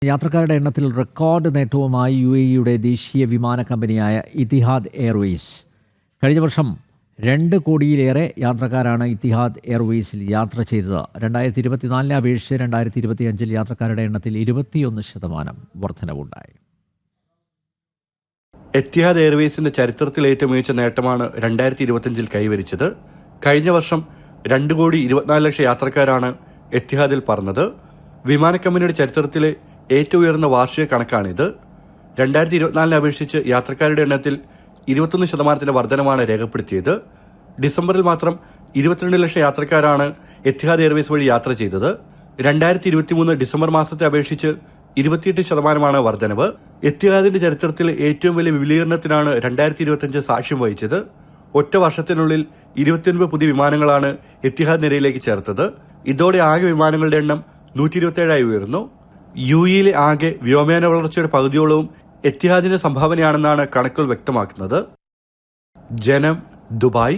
യാത്രക്കാരുടെ എണ്ണത്തിൽ റെക്കോർഡ് നേട്ടവുമായി UAE-യുടെ ദേശീയ വിമാന കമ്പനിയായ ഇത്തിഹാദ് എയർവേസ്. കഴിഞ്ഞ വർഷം 2 കോടിയിലേറെ യാത്രക്കാരാണ് ഇത്തിഹാദ് എയർവേസിൽ യാത്ര ചെയ്തത്. 2024 അപേക്ഷിച്ച് 2025 യാത്രക്കാരുടെ എണ്ണത്തിൽ 21% വർധനവുണ്ടായി. എത്തിഹാദ് എയർവേസിന്റെ ചരിത്രത്തിൽ ഏറ്റവും മികച്ച നേട്ടമാണ് 2025 കൈവരിച്ചത്. കഴിഞ്ഞ വർഷം 2,24,00,000 യാത്രക്കാരാണ് എത്തിഹാദിൽ പറന്നത്. വിമാന കമ്പനിയുടെ ചരിത്രത്തിലെ ഏറ്റവും ഉയർന്ന വാർഷിക കണക്കാണിത്. 2024 അപേക്ഷിച്ച് യാത്രക്കാരുടെ എണ്ണത്തിൽ 21% വർധനമാണ് രേഖപ്പെടുത്തിയത്. ഡിസംബറിൽ മാത്രം 22 ലക്ഷം യാത്രക്കാരാണ് എത്തിഹാദ് എയർവേസ് വഴി യാത്ര ചെയ്തത്. 2023 ഡിസംബർ മാസത്തെ അപേക്ഷിച്ച് 28% വർധനവ്. എത്തിഹാദിന്റെ ചരിത്രത്തിൽ ഏറ്റവും വലിയ വിപുലീകരണത്തിനാണ് 2025 സാക്ഷ്യം വഹിച്ചത്. ഒറ്റ വർഷത്തിനുള്ളിൽ 29 പുതിയ വിമാനങ്ങളാണ് എത്തിഹാദ് നിരയിലേക്ക് ചേർത്തത്. ഇതോടെ ആകെ വിമാനങ്ങളുടെ എണ്ണം 127 ഉയർന്നു. UAE-യിലെ ആകെ വ്യോമയാന വളർച്ചയുടെ പകുതിയോളവും എത്തിഹാദിന്റെ സംഭാവനയാണെന്നാണ് കണക്കുകൾ വ്യക്തമാക്കുന്നത്. ജനം, ദുബായ്.